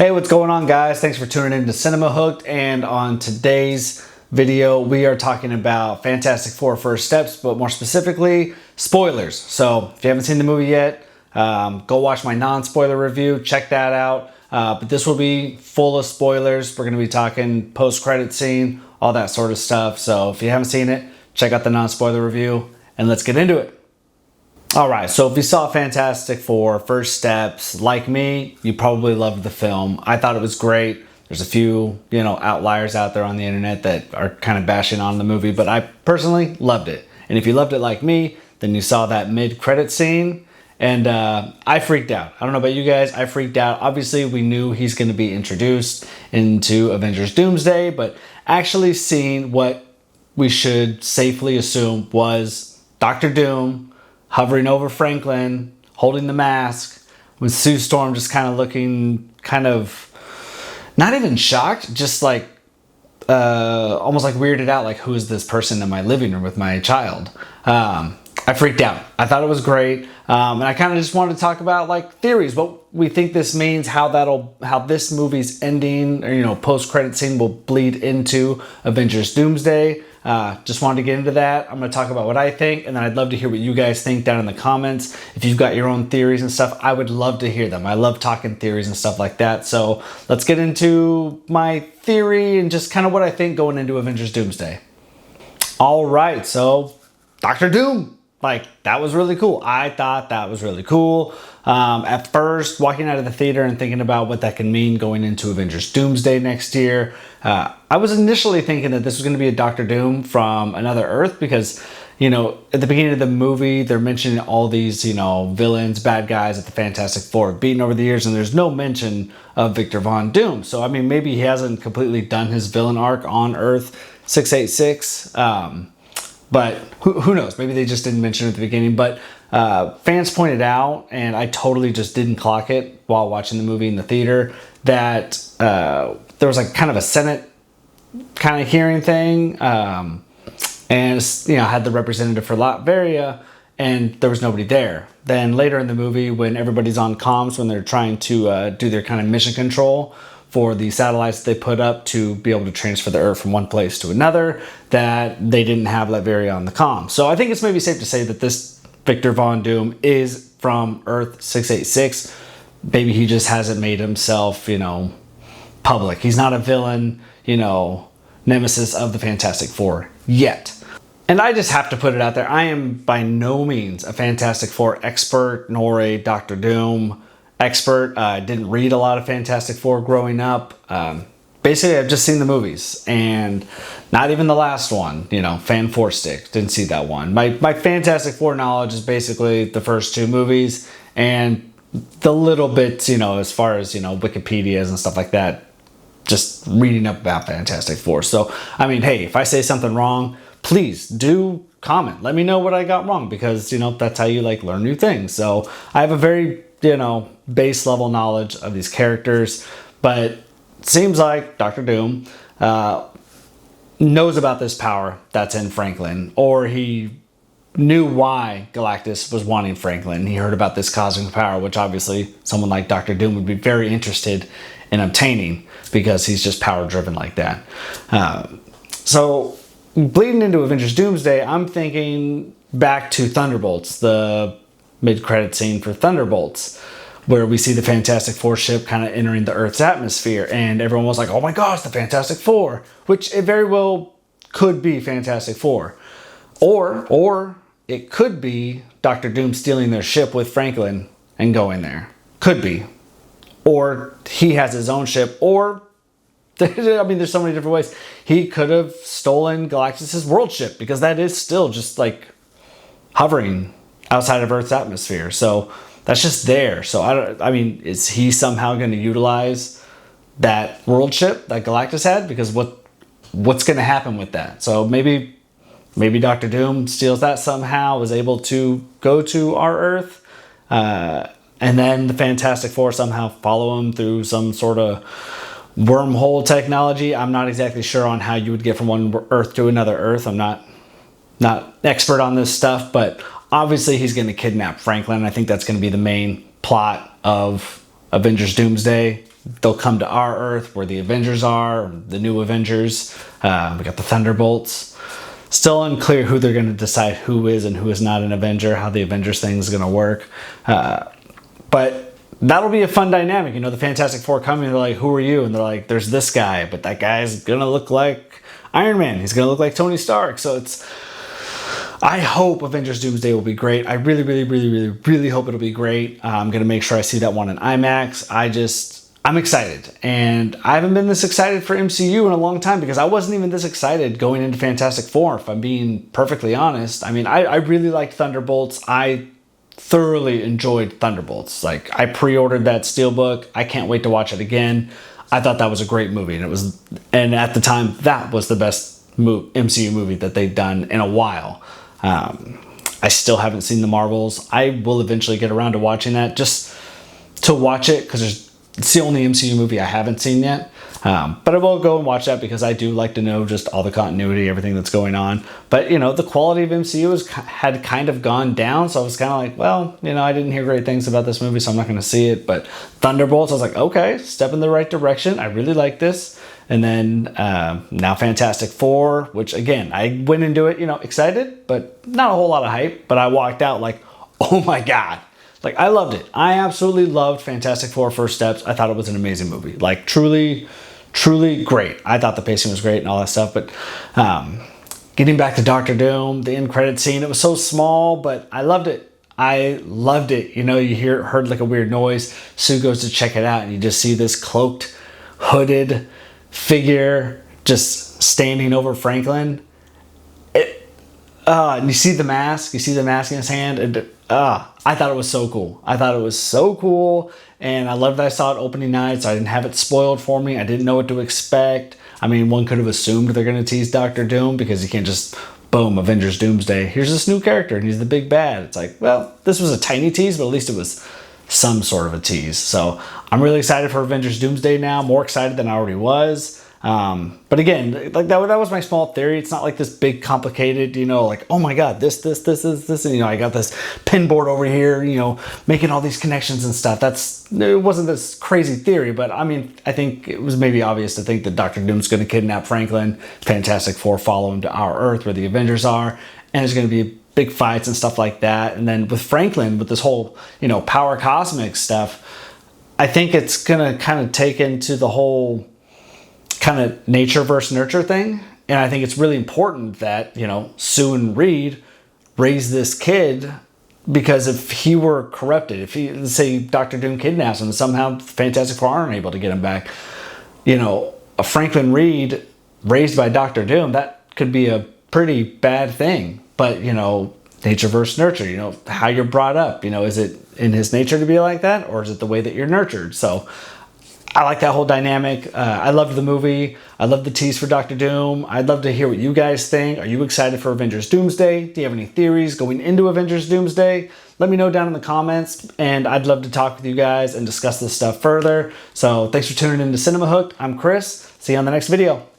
Hey, what's going on, guys? Thanks for tuning in to Cinema Hooked, and on today's video we are talking about Fantastic Four First Steps, but more specifically spoilers. So if you haven't seen the movie yet, go watch my non-spoiler review, check that out. But this will be full of spoilers. We're going to be talking post-credit scene, all that sort of stuff. So if you haven't seen it, check out the non-spoiler review and let's get into it. Alright, so if you saw Fantastic Four First Steps, like me, you probably loved the film. I thought it was great. There's a few, outliers out there on the internet that are kind of bashing on the movie, but I personally loved it. And if you loved it like me, then you saw that mid-credit scene, and I freaked out. I don't know about you guys, I freaked out. Obviously, we knew he's going to be introduced into Avengers Doomsday, but actually seeing what we should safely assume was Dr. Doom hovering over Franklin, holding the mask, with Sue Storm just kind of looking not even shocked, just like almost like weirded out, like, who is this person in my living room with my child? I freaked out. I thought it was great, and I kind of just wanted to talk about like theories, what we think this means, how this movie's ending, or post-credit scene will bleed into Avengers Doomsday. Just wanted to get into that. I'm going to talk about what I think, and then I'd love to hear what you guys think down in the comments. If you've got your own theories and stuff, I would love to hear them. I love talking theories and stuff like that. So let's get into my theory and just kind of what I think going into Avengers Doomsday. All right, so Dr. Doom. Like, that was really cool. I thought that was really cool. At first, walking out of the theater and thinking about what that can mean going into Avengers Doomsday next year, I was initially thinking that this was going to be a Dr. Doom from another Earth because, at the beginning of the movie, they're mentioning all these, villains, bad guys that the Fantastic Four have beaten over the years, and there's no mention of Victor Von Doom. So, I mean, maybe he hasn't completely done his villain arc on Earth 686. But who knows? Maybe they just didn't mention it at the beginning. But fans pointed out, and I totally just didn't clock it while watching the movie in the theater, that there was like kind of a Senate kind of hearing thing. And, had the representative for Latveria, and there was nobody there. Then later in the movie, when everybody's on comms, when they're trying to do their kind of mission control for the satellites they put up to be able to transfer the Earth from one place to another, that they didn't have Latveria on the comm. So I think it's maybe safe to say that this Victor Von Doom is from Earth 686. Maybe he just hasn't made himself, public. He's not a villain, nemesis of the Fantastic Four yet. And I just have to put it out there, I am by no means a Fantastic Four expert, nor a Dr. Doom expert. I didn't read a lot of Fantastic Four growing up. Basically, I've just seen the movies, and not even the last one, Fan Four Stick, didn't see that one. My Fantastic Four knowledge is basically the first two movies, and the little bits, as far as, Wikipedias and stuff like that, just reading up about Fantastic Four. So, I mean, hey, if I say something wrong, please do comment. Let me know what I got wrong, because, that's how you, learn new things. So, I have a very base level knowledge of these characters, but it seems like Dr. Doom knows about this power that's in Franklin, or he knew why Galactus was wanting Franklin. He heard about this cosmic power, which obviously someone like Dr. Doom would be very interested in obtaining, because he's just power driven like that. So bleeding into Avengers Doomsday, I'm thinking back to Thunderbolts, the mid-credit scene for Thunderbolts, where we see the Fantastic Four ship kind of entering the Earth's atmosphere, and everyone was like, oh my gosh, the Fantastic Four, which it very well could be Fantastic Four. Or it could be Dr. Doom stealing their ship with Franklin and going there. Could be. Or he has his own ship, or I mean, there's so many different ways. He could have stolen Galactus's world ship, because that is still just like hovering outside of Earth's atmosphere. So that's just there. So I mean, is he somehow going to utilize that world ship that Galactus had? Because what's going to happen with that? So maybe Dr. Doom steals that somehow, is able to go to our Earth, and then the Fantastic Four somehow follow him through some sort of wormhole technology. I'm not exactly sure on how you would get from one Earth to another Earth. I'm not expert on this stuff, but obviously he's going to kidnap Franklin. I think that's going to be the main plot of Avengers Doomsday, they'll come to our Earth where the Avengers are, the new Avengers. We got the Thunderbolts. Still unclear who they're going to decide who is and who is not an Avenger, how the Avengers thing is going to work. But that'll be a fun dynamic. You know, the Fantastic Four come and they're like, who are you? And they're like, there's this guy, but that guy's going to look like Iron Man. He's going to look like Tony Stark. So I hope Avengers Doomsday will be great. I really hope it'll be great. I'm going to make sure I see that one in IMAX. I'm excited. And I haven't been this excited for MCU in a long time because I wasn't even this excited going into Fantastic Four, if I'm being perfectly honest. I mean, I really liked Thunderbolts. I thoroughly enjoyed Thunderbolts. Like, I pre-ordered that Steelbook. I can't wait to watch it again. I thought that was a great movie. And at the time, that was the best MCU movie that they'd done in a while. I still haven't seen the Marvels. I will eventually get around to watching that just to watch it because it's the only MCU movie I haven't seen yet. But I will go and watch that because I do like to know just all the continuity, everything that's going on. But, you know, the quality of MCU had kind of gone down. So I was kind of like, well, you know, I didn't hear great things about this movie, so I'm not going to see it. But Thunderbolts, I was like, okay, step in the right direction. I really like this. And then now Fantastic Four, which, again, I went into it, you know, excited, but not a whole lot of hype. But I walked out like, oh, my God. Like, I loved it. I absolutely loved Fantastic Four First Steps. I thought it was an amazing movie. Like, truly great. I thought the pacing was great and all that stuff. But getting back to Doctor Doom, the end credit scene, it was so small, but I loved it. I loved it. You know, you heard like a weird noise. Sue goes to check it out, and you just see this cloaked, hooded figure just standing over Franklin. And you see the mask. You see the mask in his hand. And I thought it was so cool. I thought it was so cool. And I loved that I saw it opening night, so I didn't have it spoiled for me. I didn't know what to expect. I mean, one could have assumed they're going to tease Doctor Doom because you can't just, boom, Avengers Doomsday. Here's this new character, and he's the big bad. It's like, well, this was a tiny tease, but at least it was some sort of a tease. So I'm really excited for Avengers Doomsday now. More excited than I already was. But again, like that was my small theory. It's not like this big complicated, you know, like, oh my God, this, and, you know, I got this pin board over here, you know, making all these connections and stuff. It wasn't this crazy theory, but I mean, I think it was maybe obvious to think that Doctor Doom's going to kidnap Franklin, Fantastic Four follow him to our Earth where the Avengers are, and there's going to be big fights and stuff like that. And then with Franklin, with this whole, you know, power cosmic stuff, I think it's going to kind of take into the whole kind of nature versus nurture thing. And I think it's really important that, you know, Sue and Reed raise this kid, because if he were corrupted, if he, let's say Dr. Doom kidnaps him and somehow Fantastic Four aren't able to get him back, you know, a Franklin Reed raised by Dr. Doom, that could be a pretty bad thing. But, you know, nature versus nurture, you know, how you're brought up, you know, is it in his nature to be like that, or is it the way that you're nurtured? So I like that whole dynamic. I loved the movie. I love the tease for Doctor Doom. I'd love to hear what you guys think. Are you excited for Avengers Doomsday? Do you have any theories going into Avengers Doomsday? Let me know down in the comments, and I'd love to talk with you guys and discuss this stuff further. So thanks for tuning in to Cinema Hooked. I'm Chris. See you on the next video.